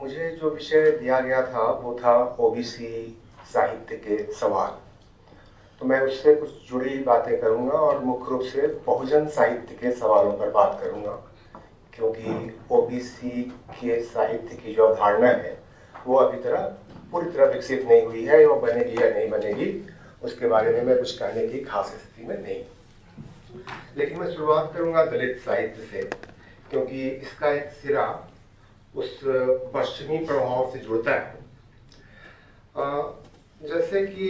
मुझे जो विषय दिया गया था वो था ओबीसी साहित्य के सवाल। तो मैं उससे कुछ जुड़ी बातें करूंगा और मुख्य रूप से बहुजन साहित्य के सवालों पर बात करूंगा, क्योंकि ओबीसी के साहित्य की जो अवधारणा है वो अभी पूरी तरह विकसित नहीं हुई है। वो बनेगी या नहीं बनेगी उसके बारे में मैं कुछ कहने की खास स्थिति में नहीं। लेकिन मैं शुरुआत करूंगा दलित साहित्य से, क्योंकि इसका एक सिरा उस पश्चिमी प्रभाव से जुड़ता है। जैसे कि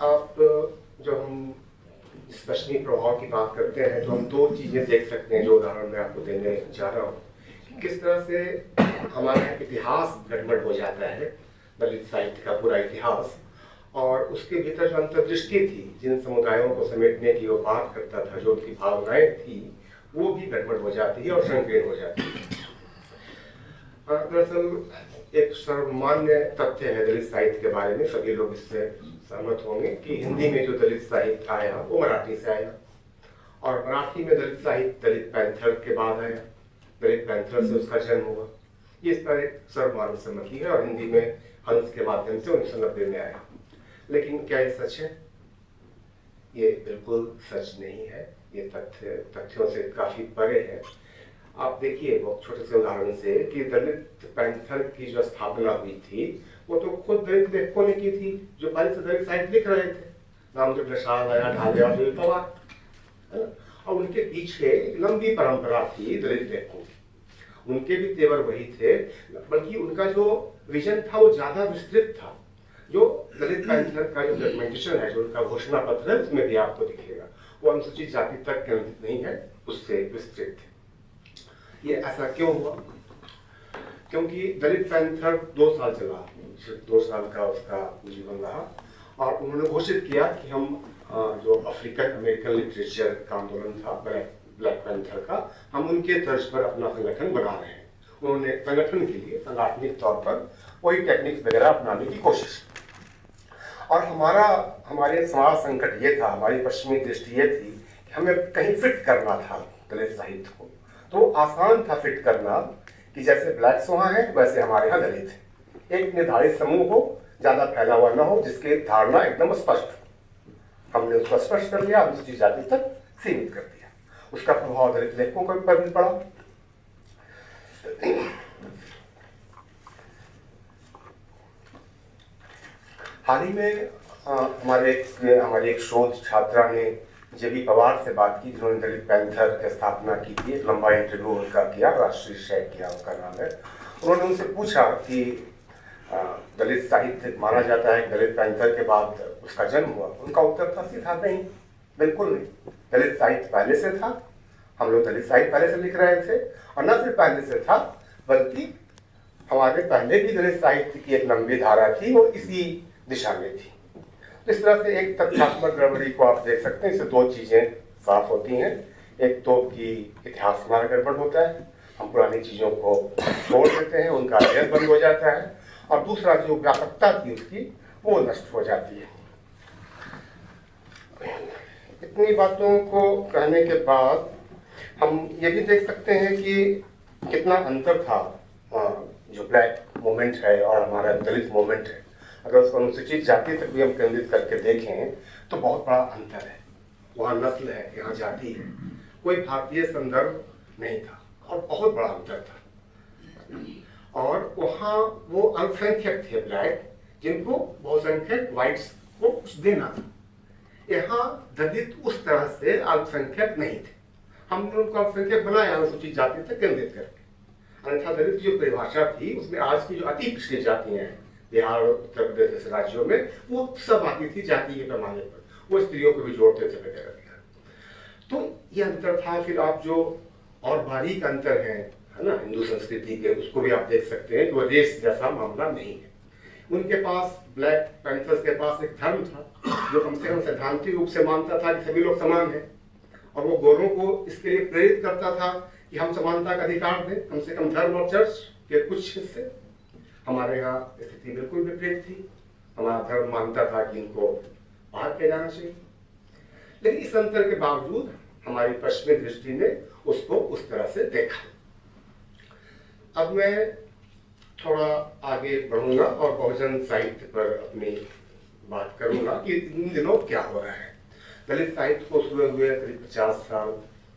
आप जब हम इस पश्चिमी प्रभाव की बात करते हैं तो हम दो चीज़ें देख सकते हैं, जो उदाहरण मैं आपको देने जा रहा हूँ कि किस तरह से हमारा इतिहास गड़बड़ हो जाता है, दलित साहित्य का पूरा इतिहास, और उसके भीतर जो अंतर्दृष्टि थी, जिन समुदायों को समेटने की वो बात करता था, जो उनकी भावनाएं थी, वो भी गड़बड़ हो जाती है और संकीर्ण हो जाती है। दरअसल एक सर्वमान्य तथ्य है दलित साहित्य के बारे में, सभी लोग इससे सहमत होंगे कि हिंदी में जो दलित साहित्य आया वो मराठी से आया, और मराठी में दलित साहित्य दलित पैंथर के बाद आया, दलित पैंथर से उसका जन्म हुआ। ये इस पर एक सर्वमान्य सम्मति है, और हिंदी में हंस के माध्यम से 1990 में आया। लेकिन क्या ये सच है? ये बिल्कुल सच नहीं है। ये तथ्यों से काफी परे है। आप देखिए बहुत छोटे से उदाहरण से कि दलित पैंथर की जो स्थापना हुई थी वो तो खुद दलित लेखकों ने की थी, जो पहले से दलित साहित्य लिख रहे थे, नामदेव प्रसाद आया, ढाले और पवार, और उनके पीछे एक लंबी परंपरा थी दलित लेखकों की। उनके भी तेवर वही थे, बल्कि उनका जो विजन था वो ज्यादा विस्तृत था। जो दलित पैंथर का जो डॉक्यूमेंटेशन है, जो उनका घोषणा पत्र है, उसमें भी आपको दिखेगा वो अनुसूचित जाति तक केंद्रित नहीं है, उससे विस्तृत है। ये ऐसा क्यों हुआ? क्योंकि दलित पैंथर 2 साल चला, सिर्फ 2 साल का उसका जीवन रहा, और उन्होंने घोषित किया कि हम जो अफ्रीकन अमेरिकन लिटरेचर का आंदोलन था ब्लैक पैंथर का, हम उनके तर्ज पर अपना संगठन बना रहे हैं। उन्होंने संगठन के लिए सांगठनिक तौर पर वही टेक्निक्स वगैरह अपनाने की कोशिश। और हमारे समाज संकट ये था, हमारी पश्चिमी दृष्टि ये थी कि हमें कहीं फिट करना था दलित साहित्य को। तो आसान था फिट करना कि जैसे ब्लैक्स वहाँ हैं वैसे हमारे यहाँ दलित है। एक निर्धारित समूह हो, ज्यादा फैला हुआ ना हो, जिसकी धारणा एकदम स्पष्ट हो। हमने उसको स्पष्ट कर लिया, अनुसूचित जाति तक सीमित कर दिया। उसका प्रभाव दलित लेखकों पर भी पड़ा। हाल ही में हमारे एक शोध छात्रा ने जेबी पवार से बात की, जिन्होंने दलित पैंथर की स्थापना की थी। एक लंबा इंटरव्यू उनका किया, राष्ट्रीय शेयर किया, उनका नाम है। उन्होंने उनसे पूछा कि दलित साहित्य माना जाता है दलित पैंथर के बाद उसका जन्म हुआ। उनका उत्तर था सीधा नहीं, बिल्कुल नहीं। दलित साहित्य पहले से था, हम लोग दलित साहित्य पहले से लिख रहे थे, और न सिर्फ पहले से था बल्कि हमारे पहले भी दलित साहित्य की एक लंबी धारा थी, वो इसी दिशा में थी। इस तरह से एक तथ्यात्मक गड़बड़ी को आप देख सकते हैं। इससे 2 चीजें साफ होती हैं। एक तो कि इतिहास हमारा गड़बड़ होता है, हम पुरानी चीजों को छोड़ देते हैं, उनका अध्ययन बंद हो जाता है, और दूसरा जो व्यापकता थी उसकी वो नष्ट हो जाती है। इतनी बातों को कहने के बाद हम ये भी देख सकते हैं कि कितना अंतर था जो ब्लैक मूवमेंट है और हमारा दलित मूवमेंट है। अगर उसको अनुसूचित जाति तक भी हम केंद्रित करके देखें तो बहुत बड़ा अंतर है। वहाँ नस्ल है, यहाँ जाति है, कोई भारतीय संदर्भ नहीं था, और बहुत बड़ा अंतर था। और वहाँ वो अल्पसंख्यक थे ब्लैक, जिनको बहुसंख्यक व्हाइट्स को कुछ देना था। यहाँ दलित उस तरह से अल्पसंख्यक नहीं थे, हमने उनको अल्पसंख्यक बनाया अनुसूचित जाति तक केंद्रित करके। अन्यथा दलित की जो परिभाषा थी उसमें आज की जो अति पिछड़ी जातियां हैं बिहार और उत्तर प्रदेश जैसे राज्यों में, वो सब आती थी जातीय पैमाने पर, वो स्त्रियों को भी जोड़ते थे वगैरह वगैरह। तो ये अंतर था। फिर आप जो और बारीक अंतर है ना हिंदू संस्कृति के, उसको भी आप देख सकते हैं कि वो रेस जैसा मामला नहीं है। उनके पास, ब्लैक पैंथर्स के पास एक धर्म था जो कम से कम सैद्धांतिक रूप से मानता था कि सभी लोग समान हैं, और वो गोरों को इसके लिए प्रेरित करता था कि हम समानता का अधिकार दें, कम से कम धर्म और चर्च के कुछ हिस्से। हमारे यहाँ स्थिति बिल्कुल विपरीत थी। हमारा धर्म मानता था कि इनको बाहर किया जाना चाहिए। लेकिन इस अंतर के बावजूद हमारी पश्चिमी दृष्टि ने उसको उस तरह से देखा। अब मैं थोड़ा आगे बढ़ूंगा और बहुजन साहित्य पर अपनी बात करूंगा कि इन दिनों क्या हो रहा है। दलित साहित्य को शुरू हुए करीब 50 साल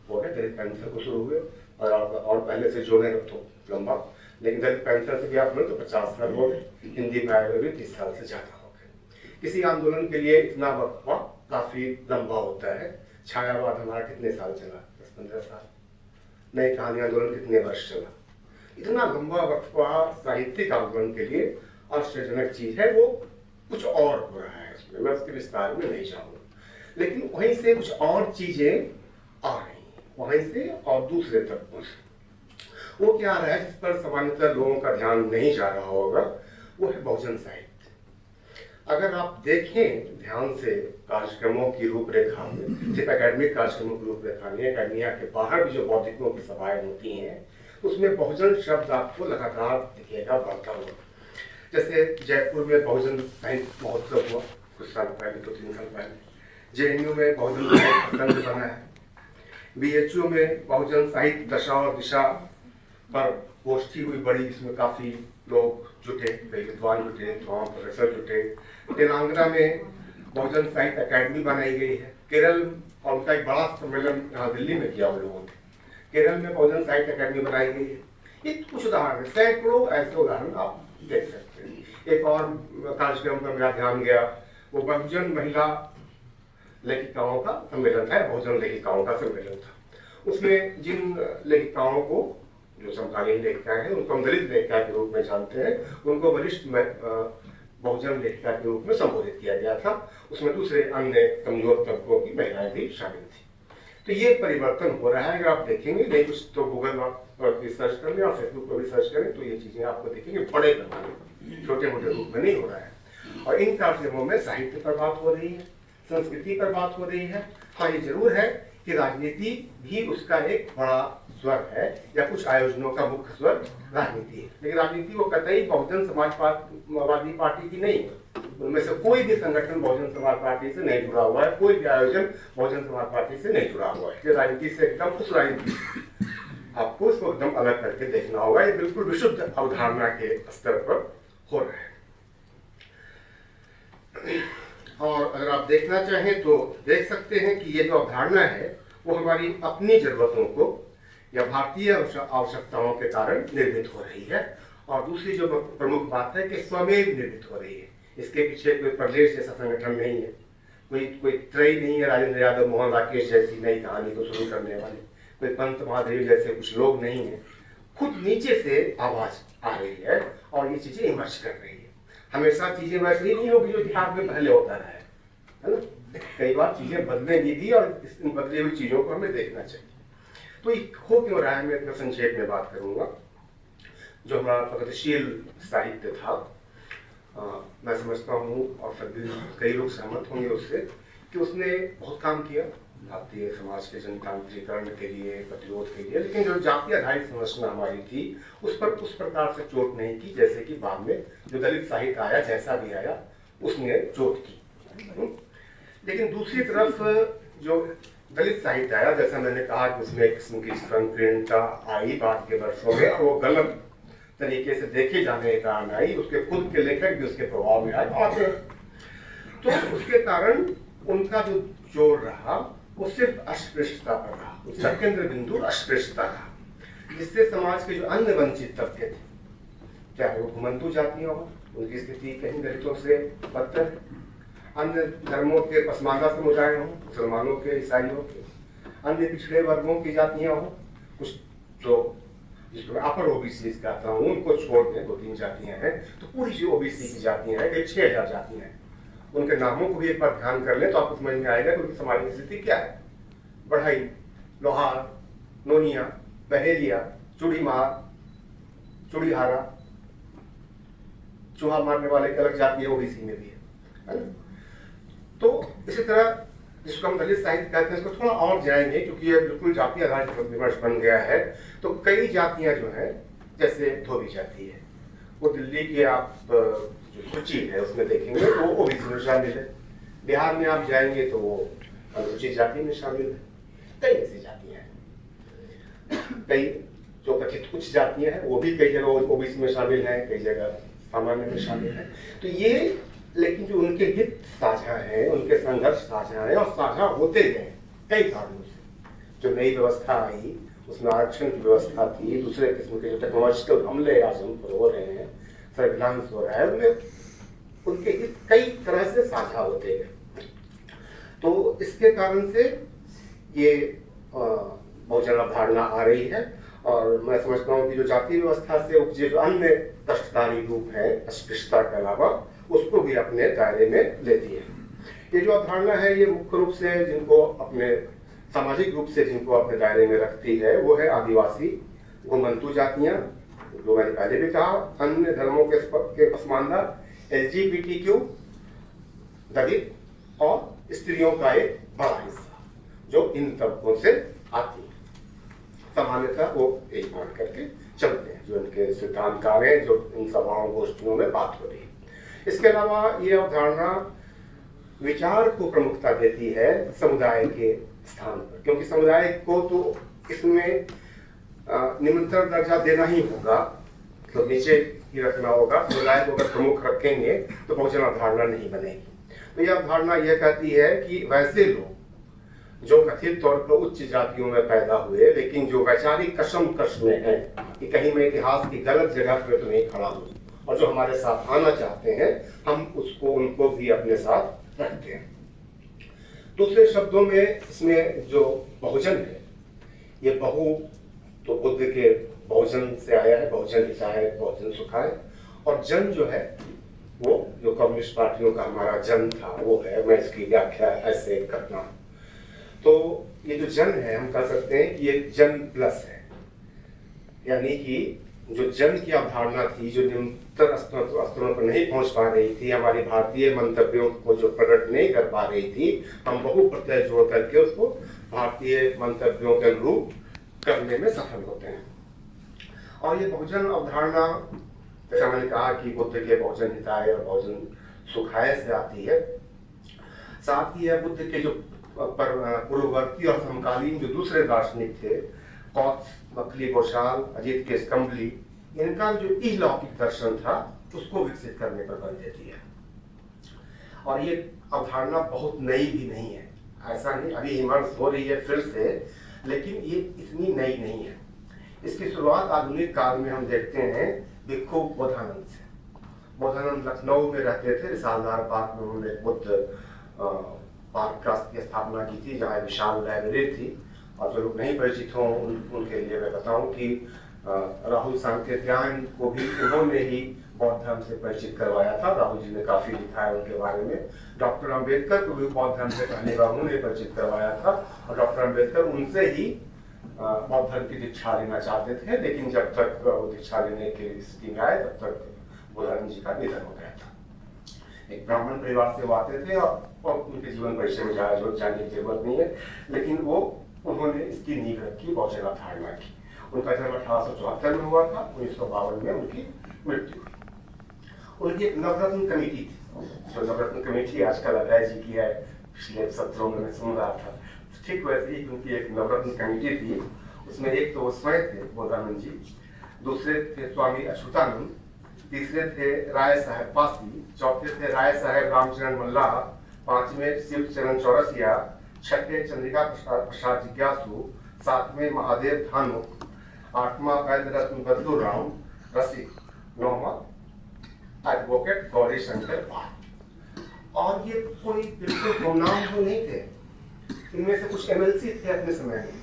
हो गए, दलित पैंथर को शुरू हुए और पहले से जोड़े तो लंबा, लेकिन दलित पैंथर से भी आप तो 50 साल हो गए, हिंदी में आए हुए भी 30 साल से ज्यादा हो गए। किसी आंदोलन के लिए इतना वक्फा काफी लंबा होता है। छायावाद हमारा कितने साल चला? 10-15 साल। नई कहानी आंदोलन कितने वर्ष चला? इतना लंबा वक्फा साहित्यिक आंदोलन के लिए आश्चर्यजनक चीज है। वो कुछ और हो रहा है इसमें, मैं उसके विस्तार में नहीं जाऊंगा, लेकिन वहीं से कुछ और चीजें आ रही हैं, वहीं से और दूसरे तत्वों से। वो क्या आ रहा है जिस पर सामान्यतः लोगों का ध्यान नहीं जा रहा होगा, वो है बहुजन साहित्य। अगर आप देखें ध्यान से कार्यक्रमों की रूपरेखा में, सिर्फ एकेडमिक कार्यक्रमों की रूपरेखा नहीं, एकेडमिया के बाहर भी जो बौद्धिकों की सभाएं होती हैं, उसमें बहुजन शब्द आपको लगातार दिखेगा बढ़ता हुआ। जैसे जयपुर में बहुजन साहित्य महोत्सव हुआ कुछ साल पहले, 2-3 साल पहले। जेएनयू में बहुजन साहित्य संघ बना है। बीएचयू में बहुजन साहित्य दशा और दिशा पर गोष्ठी हुई बड़ी, जिसमें काफी लोग जुटे, कई विद्वान जुटे, वहाँ प्रोफेसर जुटे। तेलंगाना में बहुजन साहित्य अकेडमी बनाई गई है। केरल और उनका एक बड़ा सम्मेलन यहाँ दिल्ली में किया उन लोगों ने। केरल में बहुजन साहित्य अकेडमी बनाई गई है। ये कुछ उदाहरण, सैकड़ों ऐसे उदाहरण आप देख सकते हैं। एक और कार्यक्रम पर मेरा ध्यान गया, वो बहुजन महिला लेखिकाओं का सम्मेलन था, बहुजन लेखिकाओं का सम्मेलन था। उसमें जिन लेखिकाओं को, जो समकालीन लेखिकाएं हैं, उनको हम दलित लेखिका के रूप में जानते हैं, उनको वरिष्ठ बहुजन लेखिका के रूप में संबोधित किया गया था। उसमें दूसरे अन्य कमजोर तबकों की महिलाएं भी शामिल थी। तो ये परिवर्तन हो रहा है। अगर आप देखेंगे, नहीं कुछ तो गूगल पर रिसर्च कर लें और फेसबुक पर रिसर्च करें, तो ये चीजें आपको दिखेंगे बड़े पैमाने, छोटे मोटे रूप में नहीं हो रहा है। और इन कार्यक्रमों में साहित्य पर बात हो रही है, संस्कृति पर बात हो रही है। हाँ, ये जरूर है कि राजनीति भी उसका एक बड़ा स्वर है, या कुछ आयोजनों का मुख्य स्वर राजनीति है। लेकिन राजनीति वो कतई बहुजन समाजवादी पार्टी की नहीं है। उनमें से कोई भी संगठन बहुजन समाज पार्टी से नहीं जुड़ा हुआ है, कोई भी आयोजन बहुजन समाज पार्टी से नहीं जुड़ा हुआ है। राजनीति से एकदम उस राजनीति आपको उसको एकदम अलग करके देखना होगा। ये बिल्कुल विशुद्ध अवधारणा के स्तर पर हो रहा है। और अगर आप देखना चाहें तो देख सकते हैं कि ये जो अवधारणा है वो हमारी अपनी जरूरतों को या भारतीय आवश्यकताओं के कारण निर्मित हो रही है। और दूसरी जो प्रमुख बात है कि स्वमेव निर्मित हो रही है। इसके पीछे कोई प्रदेश जैसा संगठन नहीं है, कोई त्रयी नहीं है, राजेंद्र यादव, मोहन राकेश जैसी नई कहानी को शुरू करने वाले, कोई पंत महादेव जैसे कुछ लोग नहीं है। खुद नीचे से आवाज आ रही है और ये चीजें इमर्ज कर रही है। हमेशा चीजें वैसे ही नहीं होगी जो इतिहास में पहले होता रहा है ना। कई बार चीजें बदलेंगी भी और इन बदली हुई चीजों को हमें देखना चाहिए। तो ये हो क्यों रहा है, मैं इतना संक्षेप में बात करूंगा। जो हमारा प्रगतिशील साहित्य था, मैं समझता हूँ और सभी कई लोग सहमत होंगे उससे, कि उसने बहुत काम किया भारतीय समाज के जनतांत्रिकरण के लिए, प्रतिरोध के लिए। लेकिन जो जाति आधारित संरचना हमारी थी, उस पर उस प्रकार से चोट नहीं की जैसे कि बाद में जो दलित साहित्य आया, जैसा भी आया, उसने चोट की। लेकिन दूसरी तरफ जो दलित साहित्य आया, जैसा मैंने कहा कि उसमें एक किस्म की संकीर्णता आई बाद के वर्षों में, और वो गलत तरीके से देखे जाने के कारण आई। उसके खुद के लेखक भी उसके प्रभाव में आए, और तो उसके कारण उनका जो जोर रहा वो सिर्फ अस्पृश्यता पर रहा। उसका केंद्र बिंदु अस्पृश्यता रहा, जिससे समाज के जो अन्य वंचित तबके थे, चाहे वो घुमंतु जातियां हो, उनकी स्थिति कहीं दलितों से बदतर है। अन्य धर्मों के पसमानदा समुदाय हों, मुसलमानों के, ईसाइयों के, अन्य पिछड़े वर्गों की जातियां हों, कुछ जो जिसको मैं अपर ओबीसी कहता हूँ, उनको छोड़ के 2-3 जातियां हैं, तो पूरी जो ओबीसी की जातियां हैं, 6000 जातियां हैं, उनके नामों को भी एक बार ध्यान कर ले तो आपको समझ में आएगा कि उनकी सामाजिक स्थिति क्या है। बढ़ई, लोहार, नोनिया, बहेलिया, चूड़ीमार, चूड़ीहारा, चूहा मारने वाले की अलग जाति है, ओबीसी में भी है ना। तो इसी तरह जिसको हम दलित साहित्य कहते हैं, इसको थोड़ा और जाएंगे क्योंकि ये बिल्कुल जाति आधारित विमर्श बन गया है। तो कई जातियां जो हैं, जैसे धोबी जाति है, वो दिल्ली के आप जो सूची है उसमें देखेंगे तो वो ओबीसी में शामिल है। बिहार में आप जाएंगे तो वो अनुसूचित जाति में शामिल है। कई ऐसी जातियां हैं, कई जो कथित उच्च जातियां हैं वो भी कई जगह ओबीसी में शामिल हैं, कई जगह सामान्य में शामिल हैं। तो ये लेकिन जो उनके हित साझा हैं, उनके संघर्ष साझा हैं और साझा होते गए कई कारणों से। जो नई व्यवस्था आई उसमें आरक्षण की व्यवस्था थी, दूसरे किस्म के जो टेक्नोलॉजिकल हमले आज हम पर हो रहे हैं, सर्विलांस हो रहा है, उनमें उनके हित कई तरह से साझा होते गए। तो इसके कारण से ये बहुजन अवधारणा आ रही है। और मैं समझता हूँ कि जो जाति व्यवस्था से उपजे जो अन्य कष्टकारी रूप है अस्पृश्यता के अलावा, उसको भी अपने दायरे में लेती है। ये जो अवधारणा है ये मुख्य रूप से जिनको अपने सामाजिक रूप से जिनको अपने दायरे में रखती है वो है आदिवासी घुमंतू जातियां, जो मैंने पहले भी कहा, अन्य धर्मों के पसमानदा, LGBTQ, दलित और स्त्रियों का एक बड़ा हिस्सा जो इन तबकों से आती है। सामान्यतः वो एक मान करके चलते हैं, जो इनके सिद्धांतकार हैं, जो इन सभाओं गोष्ठियों में बात हो रही है। इसके अलावा ये अवधारणा विचार को प्रमुखता देती है समुदाय के स्थान पर, क्योंकि समुदाय को तो इसमें निमंत्रण दर्जा देना ही होगा, तो नीचे ही रखना होगा। समुदाय को अगर प्रमुख रखेंगे तो बहुजन अवधारणा नहीं बनेगी। तो यह अवधारणा यह कहती है कि वैसे लोग जो कथित तौर पर उच्च जातियों में पैदा हुए लेकिन जो वैचारिक कशमकश में है कि कहीं मैं इतिहास की गलत जगह पर तो नहीं खड़ा हूँ, और जो हमारे साथ आना चाहते हैं हम उसको उनको भी अपने साथ रखते हैं। दूसरे शब्दों में इसमें जो बहुजन है, ये बहु तो बुद्ध के बहुजन से आया है, बहुजन हिताय बहुजन सुखाय, और जन जो है वो जो कम्युनिस्ट पार्टियों का हमारा जन था वो है। मैं इसकी व्याख्या ऐसे करता हूँ। तो ये जो जन है हम कह सकते हैं कि ये जन प्लस है, यानी कि जो जन की अवधारणा थी जो निम्नतर स्तरों पर नहीं पहुंच पा रही थी, हमारी भारतीय मंतव्यों को जो प्रकट नहीं कर पा रही थी, हम बहु प्रत्यय जोड़ करके उसको भारतीय मंतव्यों के अनुरूप करने में सफल होते हैं। और ये बहुजन अवधारणा जैसा मैंने कहा कि बुद्ध के बहुजन हिताय और बहुजन सुखाय से आती है। साथ ही है बुद्ध के जो पूर्ववर्ती और समकालीन जो दूसरे दार्शनिक थे, कौत्स, मखली घोषाल, अजीत के स्कम्बली, इनका जो इलौकिक दर्शन था उसको विकसित करने पर बल देती है। और ये अवधारणा बहुत नई भी नहीं है, ऐसा नहीं अभी इमर्ज हो रही है फिर से, लेकिन ये इतनी नई नहीं है। इसकी शुरुआत आधुनिक काल में हम देखते हैं भिक्षु बोधानंद से। बोधानंद लखनऊ में रहते थे, रिसालदार पार्क में उन्होंने बुद्ध पार्क की स्थापना की थी, जहाँ विशाल लाइब्रेरी थी। और जो लोग नहीं परिचित हों उनके लिए मैं बताऊं कि राहुल सांकृत्यायन को भी उन्होंने ही बौद्ध धर्म से परिचित करवाया था। राहुल जी ने काफी लिखा है उनके बारे में। डॉक्टर अंबेडकर को भी बौद्ध धर्म से पहली बार उन्होंने परिचित करवाया था, और डॉक्टर अंबेडकर उनसे ही बौद्ध धर्म की दीक्षा लेना चाहते थे, लेकिन जब तक वो दीक्षा लेने की स्थिति में आए तब तक बोधानंद जी का निधन हो गया था। एक ब्राह्मण परिवार से वो आते थे और उनके जीवन परिचय में जानने की जरूरत नहीं है, लेकिन वो उन्होंने इसकी नींव रखी, बहुजन अवधारणा की। उनका जन्म 1874 में हुआ था, 1952 में उनकी मृत्यु हुई। उनकी एक नवरत्न कमेटी थी, जो नवरत्न कमेटी आजकल अभय जी की है, पिछले सत्रों में मैं सुन रहा था, ठीक वैसे ही उनकी एक नवरत्न कमेटी थी। उसमें एक तो वो स्वयं थे बोधानंद जी, दूसरे थे स्वामी अच्युतानंद, तीसरे थे राय साहेब पासी, चौथे थे राय साहेब रामचरण मल्लाह, पांचवें शिव चरण चौरसिया, छठे चंद्रिका प्रसाद जिज्ञासु, सातवें महादेव धानु, आठवां वैद्य रत्न बद्दू राम रसिक, नौवां एडवोकेट गौरी शंकर पाल। और ये कोई बिल्कुल गुमनाम हो नहीं थे, इनमें से कुछ MLC थे अपने समय में,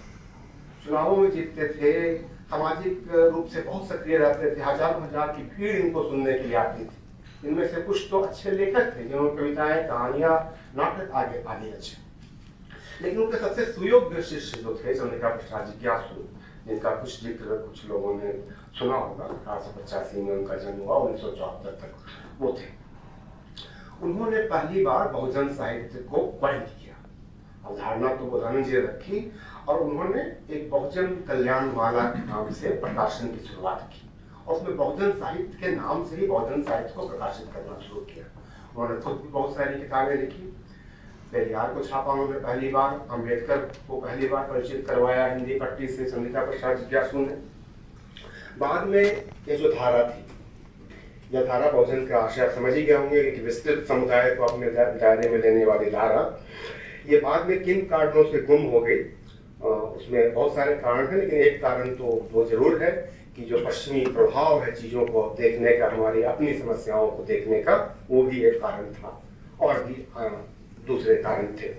चुनावों में जीतते थे, सामाजिक रूप से बहुत सक्रिय रहते थे, हजारों हजार की भीड़ इनको सुनने के लिए आती थी। इनमें से कुछ तो अच्छे लेखक थे जिन्होंने कविताएं, कहानियां, नाटक आगे रचे। लेकिन उनके सबसे सुयोग्य शिष्य जो थे चंद्रिका प्रसाद जिज्ञासु, जिनका कुछ जिक्र कुछ लोगों ने सुना होगा, 1885 में उनका जन्म हुआ, 1974 तक वो थे। उन्होंने पहली बार बहुजन साहित्य को पढ़ किया। अवधारणा तो बोधानंद जी रखी, और उन्होंने एक बहुजन कल्याण माला के नाम से प्रकाशन की शुरुआत की, और उसमें बहुजन साहित्य के नाम से ही बहुजन साहित्य को प्रकाशित करना शुरू किया। उन्होंने खुद भी बहुत सारी किताबें लिखी। पेरियार को छापा उन्होंने पहली बार, अम्बेडकर को पहली बार परिचित करवाया हिंदी पट्टी से चंद्रिका प्रसाद जिज्ञासु ने। बाद में ये जो धारा थी, यह धारा बहुजन का आशय आप समझ ही गए होंगे कि विस्तृत समुदाय को अपने दायरे में लेने वाली धारा, ये बाद में किन कारणों से गुम हो गई। उसमें बहुत सारे कारण हैं, लेकिन एक कारण तो वो जरूर है कि जो पश्चिमी प्रभाव है चीजों को देखने का, हमारी अपनी समस्याओं को देखने का, वो भी एक कारण था, और भी दूसरे कारण थे।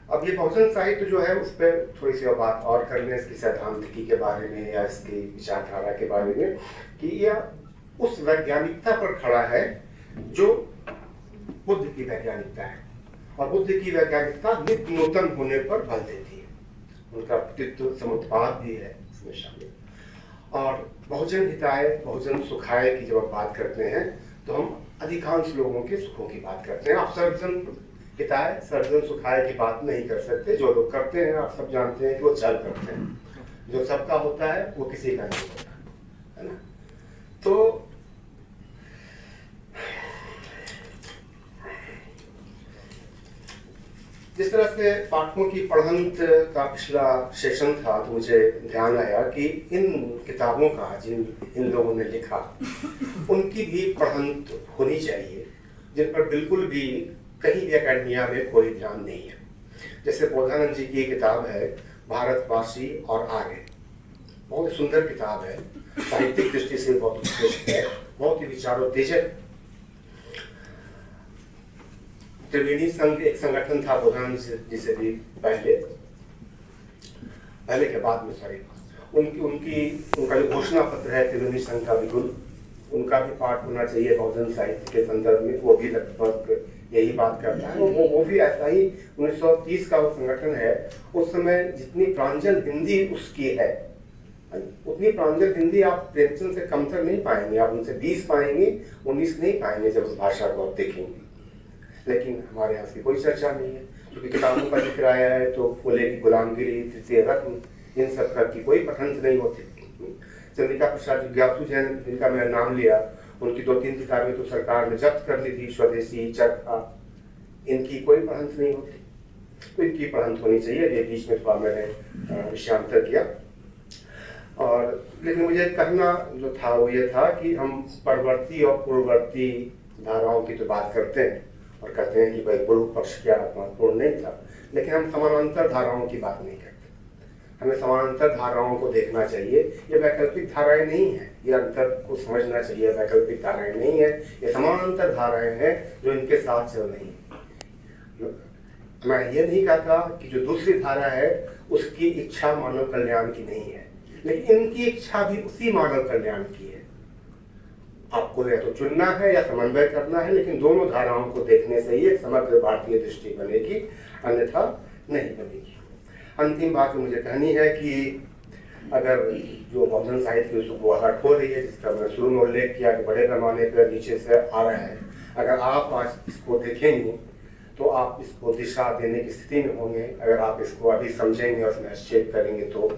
अब ये बहुजन साहित्य जो है उस पर थोड़ी सी बात और कर लें, इसकी सैद्धांतिकी के बारे में या इसकी विचारधारा के बारे में, कि यह उस वैज्ञानिकता पर खड़ा है जो बुद्ध की वैज्ञानिकता है, और बुद्ध की वैज्ञानिकता नित्य नूतन होने पर बल देती है। उनका प्रतित्व समुत्पाद भी है इसमें शामिल। और बहुजन हिताय बहुजन सुखाय की जब आप बात करते हैं तो हम अधिकांश लोगों के सुखों की बात करते हैं। आप सर्वजन हिताय सर्वजन सुखाय की बात नहीं कर सकते। जो लोग करते हैं आप सब जानते हैं कि वो छल करते हैं। जो सबका होता है वो किसी का नहीं होता, है ना। तो जिस तरह से पाठकों की पढ़ंत का पिछला सेशन था, तो मुझे ध्यान आया कि इन किताबों का जिन इन लोगों ने लिखा, उनकी भी पढ़ंत होनी चाहिए, जिन पर बिल्कुल भी कहीं भी अकेडमिया में कोई ध्यान नहीं है। जैसे बोधानंद जी की किताब है भारतवासी और आर्य, बहुत सुंदर किताब है, साहित्यिक दृष्टि से बहुत उत्कृष्ट है, बहुत ही विचारोत्तेजक। त्रिवेणी संघ एक संगठन था बोधानंद जी से भी पहले के बाद में, सॉरी, उनका जो घोषणा पत्र है त्रिवेणी संघ का बिल्कुल उनका भी पाठ होना चाहिए बहुजन साहित्य के संदर्भ में। वो भी लगभग यही बात करता है। वो भी ऐसा ही 1930 का वो संगठन है। उस समय जितनी प्रांजल हिंदी उसकी है, उतनी प्रांजल हिंदी आप प्रेमचंद से कमतर नहीं पाएंगे। आप उनसे 20 पाएंगे, 19 नहीं पाएंगे जब उस भाषा को आप देखेंगे। लेकिन हमारे यहाँ की कोई चर्चा नहीं है, क्योंकि किताबों का जिक्र आया है तो फुले की गुलामगिरी, तृतीय रत्न, इन सब का की कोई पठंत नहीं होती। चंद्रिका प्रसाद जिज्ञासु जैन, जिनका मैंने नाम लिया, उनकी 2-3 किताबें तो सरकार ने जब्त कर ली थी, स्वदेशी, चरखा, इनकी कोई पढ़ंत नहीं होती। तो इनकी पढ़ंत होनी चाहिए। ये बीच में थोड़ा मैंने विषयांतर किया। और लेकिन मुझे कहना जो था वो ये था कि हम परवर्ती और पूर्ववर्ती धाराओं की तो बात करते हैं और कहते हैं कि भाई पूर्व पक्ष क्या महत्वपूर्ण नहीं था, लेकिन हम समानांतर धाराओं की बात नहीं करते। हमें समानांतर धाराओं को देखना चाहिए। ये वैकल्पिक धाराएं नहीं है, ये अंतर को समझना चाहिए। वैकल्पिक धाराएं नहीं है, ये समानांतर धाराएं हैं जो इनके साथ चल रही हैं। मैं ये नहीं कहता कि जो दूसरी धारा है उसकी इच्छा मानव कल्याण की नहीं है, लेकिन इनकी इच्छा भी उसी मानव कल्याण की है। आपको या तो चुनना है या समन्वय करना है, लेकिन दोनों धाराओं को देखने से ही एक समग्र भारतीय दृष्टि बनेगी, अन्यथा नहीं बनेगी। अंतिम बात मुझे कहनी है कि अगर जो बहुजन साहित्य की सुबुहाहट हो रही है, जिसका मैंने शुरू में उल्लेख किया कि बड़े पैमाने पर नीचे से आ रहा है, अगर आप आज इसको देखेंगे तो आप इसको दिशा देने की स्थिति में होंगे। अगर आप इसको अभी समझेंगे और हस्तक्षेप करेंगे तो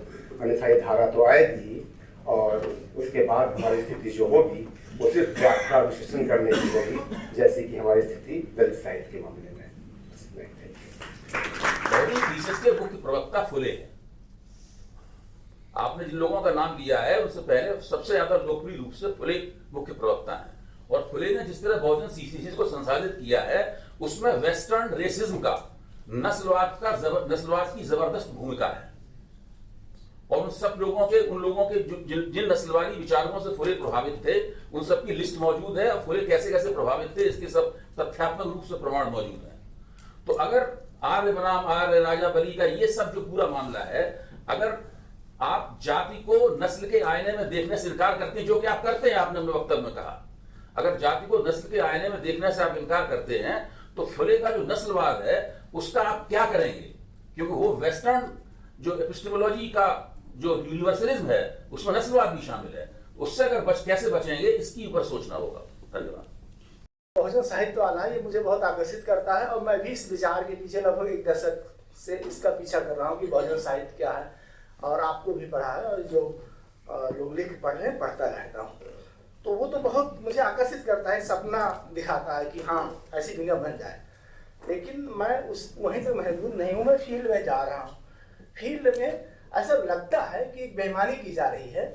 अन्यथा ये धारा तो आएगी, और उसके बाद हमारी स्थिति जो होगी वो सिर्फ व्याख्या विश्लेषण करने की होगी, जैसे कि हमारी स्थिति दलित साहित्य के मामले में। के मुख्य प्रवक्ता फुले हैं। आपने जिन लोगों का नाम लिया है उससे पहले सबसे ज्यादा लोकप्रिय रूप से फुले मुख्य प्रवक्ता हैं। और फुले ने जिस तरह बहुजन सीसीसी को संसाधित किया है, उसमें वेस्टर्न रेसिज्म का, नस्लवाद की जबरदस्त भूमिका है। और उन सब लोगों के, उन लोगों के जिन नस्लवादी विचारों से फुले प्रभावित थे, उन सब की लिस्ट मौजूद है। और फुले कैसे कैसे प्रभावित थे इसके सब तथ्यात्मक रूप से प्रमाण मौजूद है। तो अगर आर्य बनाम आर्य, राजा बलि का ये सब जो पूरा मामला है, अगर आप जाति को नस्ल के आईने में देखने से इनकार करते हैं, जो कि आप करते हैं, आपने अपने वक्तव्य में कहा, अगर जाति को नस्ल के आईने में देखने से आप इनकार करते हैं, तो फुले का जो नस्लवाद है उसका आप क्या करेंगे? क्योंकि वो वेस्टर्न जो एपिस्टेमोलॉजी का जो यूनिवर्सलिज्म है उसमें नस्लवाद भी शामिल है। उससे अगर कैसे बचेंगे, इसकी ऊपर सोचना होगा। धन्यवाद। बहुजन साहित्य वाला ये मुझे बहुत आकर्षित करता है, और मैं भी इस विचार के पीछे लगभग 1 दशक से इसका पीछा कर रहा हूँ कि बहुजन साहित्य क्या है, और आपको भी पढ़ा है, और जो लोग लिख पढ़ रहे हैं पढ़ता रहता हूँ। तो वो तो बहुत मुझे आकर्षित करता है, सपना दिखाता है कि हाँ ऐसी दुनिया बन जाए। लेकिन मैं वहीं तक महदूद नहीं हूँ, मैं फील्ड में जा रहा हूँ। फील्ड में ऐसा लगता है कि एक बेईमानी की जा रही है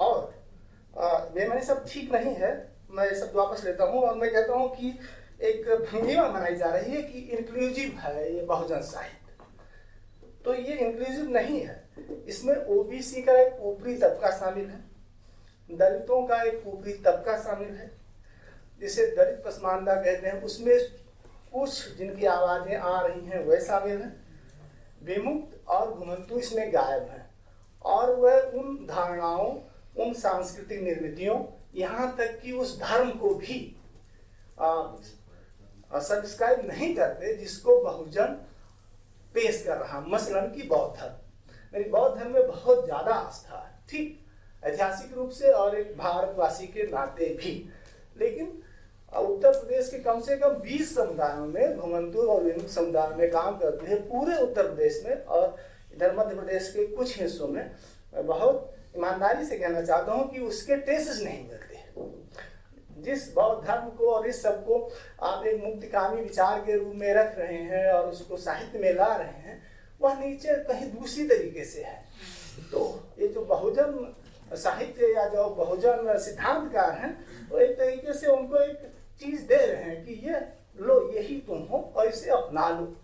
और बेईमानी सब ठीक नहीं है, मैं ये सब वापस लेता हूँ और मैं कहता हूँ कि एक भंगिमा बनाई जा रही है कि इंक्लूसिव है ये बहुजन साहित्य। तो ये इंक्लूसिव नहीं है, इसमें ओबीसी का एक ऊपरी तबका शामिल है, दलितों का एक ऊपरी तबका शामिल है, जिसे दलित पसमानदा कहते हैं, उसमें कुछ जिनकी आवाजें आ रही हैं वह शामिल हैं, विमुक्त और घुमंतु इसमें गायब हैं, और वह उन धारणाओं, उन सांस्कृतिक निर्मितियों, यहाँ तक कि उस धर्म को भी सब्सक्राइब नहीं करते जिसको बहुजन पेश कर रहा। मसलन की बौद्ध धर्म, मेरी बौद्ध धर्म में बहुत ज्यादा आस्था है, ठीक ऐतिहासिक रूप से और एक भारतवासी के नाते भी, लेकिन उत्तर प्रदेश के कम से कम 20 समुदायों में, घुमंतु और विमुक्त समुदायों में काम करते हैं पूरे उत्तर प्रदेश में, और इधर मध्य प्रदेश के कुछ हिस्सों में। मैं बहुत ईमानदारी से कहना चाहता हूँ कि उसके टेस्ट नहीं मिलते। जिस बौद्ध धर्म को और इस सब को आप एक मुक्तिकामी विचार के रूप में रख रहे हैं और उसको साहित्य में ला रहे हैं, वह नीचे कहीं दूसरी तरीके से है। तो ये जो बहुजन साहित्य या जो बहुजन सिद्धांतकार हैं, वो एक तरीके से उनको एक चीज दे रहे हैं कि ये लो, यही तुम हो और इसे अपना लो,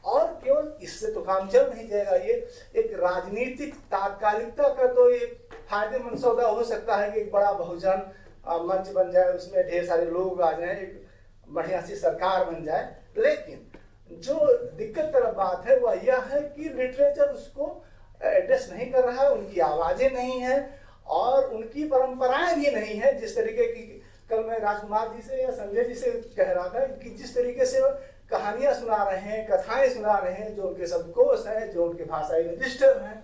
और केवल इससे तो काम चल नहीं जाएगा। ये एक राजनीतिक तात्कालिकता का तो एक फायदेमंद सौदा हो सकता है कि एक बड़ा बहुजन मंच बन जाए, उसमें ढेर सारे लोग आ जाएं, एक बढ़िया सी सरकार बन जाए, लेकिन जो दिक्कत तरफ बात है वह यह है कि लिटरेचर उसको एड्रेस नहीं कर रहा है, उनकी आवाजें नहीं है और उनकी परंपराएं भी नहीं है। जिस तरीके की कल मैं राजकुमार जी से या संजय जी से कह रहा था कि जिस तरीके से कहानियां सुना रहे हैं, कथाएं सुना रहे हैं, जो उनके शब्दकोश हैं, जो उनके भाषाई रजिस्टर हैं,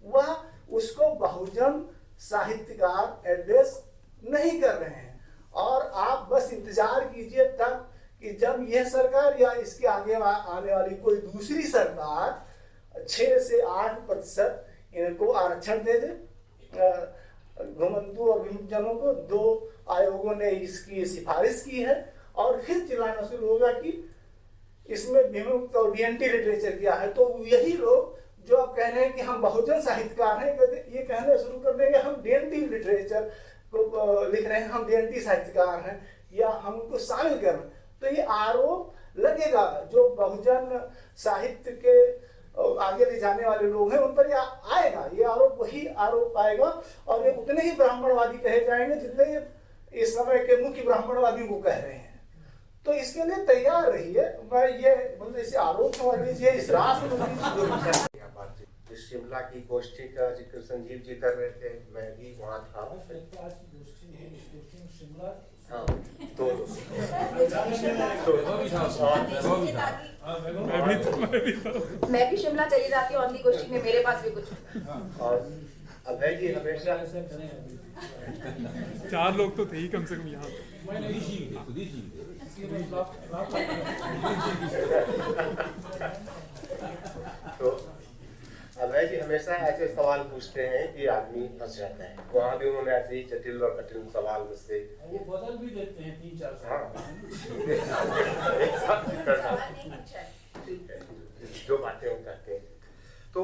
वह उसको बहुजन साहित्यकार एड्रेस नहीं कर रहे हैं। और आप बस इंतजार कीजिए तब कि जब यह सरकार या इसके आगे आने वाली कोई दूसरी सरकार 6 से 8% इनको आरक्षण दे दे, घुमंतु और विमुक्त जनों को। 2 आयोगों ने इसकी सिफारिश की है और फिर चिल्लाना शुरू होगा कि इसमें विमुक्त और डीएनटी लिटरेचर किया है। तो यही लोग जो आप कह रहे हैं कि हम बहुजन साहित्यकार हैं, ये कहना शुरू कर देंगे हम डीएनटी लिटरेचर को लिख रहे हैं, हम डीएनटी साहित्यकार हैं, या हम उनको शामिल कर रहे हैं। तो ये आरोप लगेगा जो बहुजन साहित्य के आगे ले जाने वाले लोग हैं उन पर यह आएगा, ये आरोप वही आरोप आएगा, और ये उतने ही ब्राह्मणवादी कहे जाएंगे जितने ये इस समय के मुख्य ब्राह्मणवादियों को कह रहे हैं। तो इसके लिए तैयार रहिए। मैं ये मतलब इसे आरोप समझ लीजिए, इस राष्ट्र शिमला की गोष्ठी का जिक्र संजीव जी कर रहे थे, मैं भी वहाँ था। हाँ, तो मैं भी शिमला चली जाती हूँ अगली गोष्ठी में, मेरे पास भी कुछ। और अभय जी हमेशा 4 लोग तो थे ही कम से कम यहाँ। तो अभय जी हमेशा ऐसे सवाल पूछते हैं कि आदमी फंस जाता है। वहाँ भी उन्होंने ऐसे ही जटिल और कठिन सवाल मुझसे, वो बदल भी देते हैं 3-4 साल। हाँ, एक साथ करना ठीक है, जो बातें वो कहते हैं। तो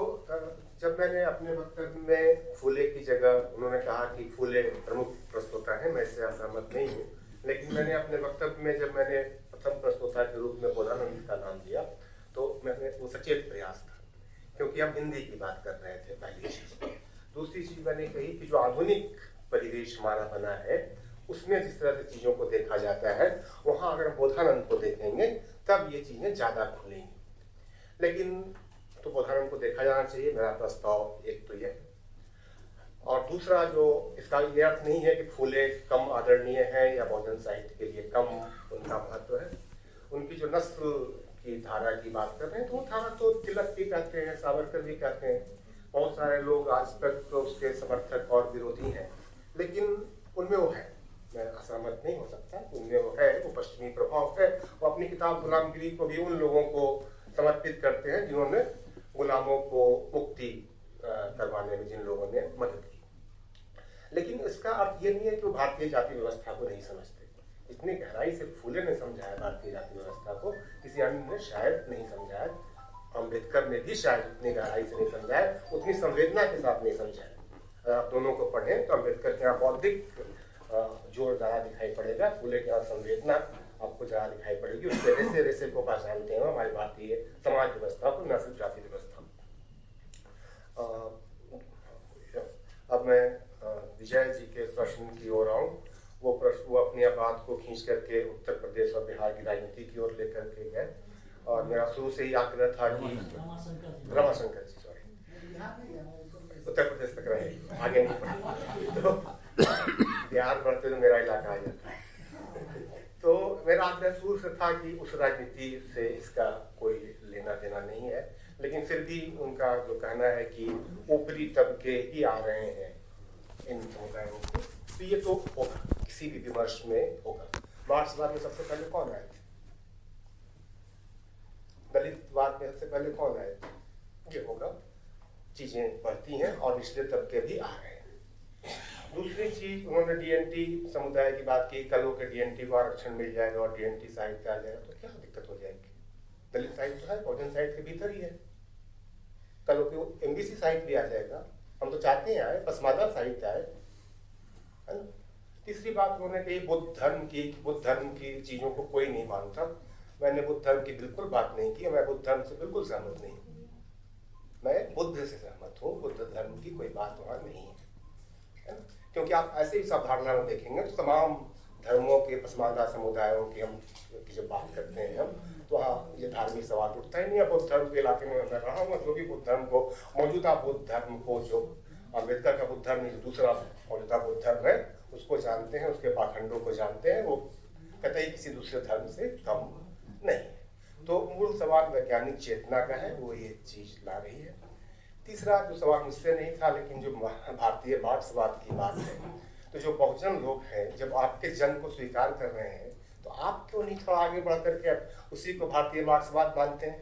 जब मैंने अपने वक्तव्य में फूले की जगह, उन्होंने कहा कि फूले प्रमुख प्रस्तोता है, मैं इससे असहमत नहीं हूँ, लेकिन मैंने अपने वक्तव्य में जब मैंने प्रथम प्रस्तोता के रूप में बोधानंद का नाम लिया तो मैंने वो सचेत प्रयास था, क्योंकि हम हिंदी की बात कर रहे थे पहली चीज। दूसरी चीज मैंने कही कि जो आधुनिक परिवेश हमारा बना है उसमें जिस तरह से चीजों को देखा जाता है, वहां अगर बोधानंद को देखेंगे तब ये चीजें ज्यादा खुलेंगी। लेकिन तो बोधानंद को देखा जाना चाहिए, मेरा प्रस्ताव एक तो यह। और दूसरा, जो इसका ये अर्थ नहीं है कि फूले कम आदरणीय है या बहुजन साहित्य के लिए कम उनका महत्व है। उनकी जो नस्ल की धारा की बात कर रहे हैं तो वो धारा तो तिलक भी कहते हैं, सावरकर भी कहते हैं, बहुत सारे लोग आज तक तो उसके समर्थक और विरोधी हैं, लेकिन उनमें वो है, मैं असहमत नहीं हो सकता, उनमें वो है, वो पश्चिमी प्रभाव है। वो अपनी किताब गुलामगिरी को भी उन लोगों को समर्पित करते हैं जिन्होंने गुलामों को मुक्ति करवाने में, जिन लोगों ने मदद की। लेकिन इसका अर्थ ये नहीं है कि वो भारतीय जाति व्यवस्था को नहीं समझते। इतनी गहराई से फूले ने समझा है भारतीय जाति व्यवस्था को, किसी अन्य ने शायद नहीं समझा है, अम्बेडकर ने भी शायद उतनी गहराई से नहीं समझा है, उतनी संवेदना के साथ नहीं समझा है। अगर आप दोनों को पढ़ें तो अम्बेडकर के यहाँ बौद्धिक जोर ज़्यादा दिखाई पड़ेगा, फुले के यहाँ संवेदना आपको ज़्यादा दिखाई पड़ेगी। उसके रेसे रेसे को पहचानते हैं हमारी भारतीय समाज व्यवस्था को, न सिर्फ जाति व्यवस्था। अब मैं विजय जी के प्रश्न की ओर आऊँ। वो अपनी बात को खींच करके उत्तर प्रदेश और बिहार की राजनीति की ओर लेकर के गए, और मेरा शुरू से ही आग्रह था कि रमाशंकर जी, सॉरी, उत्तर प्रदेश तक रहे, आगे नहीं बढ़े, तो बिहार बढ़ते तो मेरा इलाका आ जाता। तो मेरा आग्रह शुरू से था कि उस राजनीति से इसका कोई लेना देना नहीं है, लेकिन फिर भी उनका जो कहना है कि ऊपरी तबके ही आ रहे हैं इन समुदायों को, तो ये तो होगा, किसी भी विमर्श में होगा। मार्क्सवाद में सबसे पहले कौन आए थे? दलितवाद में सबसे पहले कौन आए थे? ये होगा, चीजें बढ़ती हैं और निचले तबके भी आ रहे हैं। दूसरी चीज, उन्होंने डीएनटी समुदाय की बात की, कल के डीएनटी को आरक्षण मिल जाएगा और डीएनटी साहित्य आ जाएगा तो क्या दिक्कत हो जाएगी? दलित साहित्य तो है, बहुजन साहित्य के भीतर ही है। कल के एमबीसी साहित्य भी आ जाएगा, हम तो चाहते हैं आए, पसमादा साहित्य आए, है ना। तीसरी बात उन्होंने कही बुद्ध धर्म की चीजों को कोई नहीं मानता। मैंने बुद्ध धर्म की बिल्कुल बात नहीं की, मैं बुद्ध धर्म से बिल्कुल सहमत नहीं हूँ, मैं बुद्ध से सहमत हूँ, बुद्ध धर्म की कोई बात वहां नहीं है ना। क्योंकि आप ऐसे ही सब धारणा में देखेंगे तो तमाम धर्मों के पसमानदा समुदायों की हम की जब बात करते हैं हम, तो वहाँ ये धार्मिक सवाल उठता ही नहीं है। बुद्ध धर्म के इलाके में मैं रहा हूँ, जो भी बुद्ध धर्म को, मौजूदा बुद्ध धर्म को, जो अम्बेडकर का बुद्ध धर्म, जो दूसरा मौजूदा बुद्ध धर्म है, उसको जानते हैं, उसके पाखंडों को जानते हैं, वो कतई किसी दूसरे धर्म से कम नहीं। तो मूल सवाल वैज्ञानिक चेतना का है, वो ये चीज ला रही है। तीसरा जो सवाल मुझसे नहीं था, लेकिन जो भारतीय मार्क्सवाद की बात है, तो जो बहुजन लोग हैं जब आपके जन्म को स्वीकार कर रहे हैं तो आप क्यों नहीं थोड़ा आगे बढ़ करके उसी को भारतीय मार्क्सवाद मानते हैं?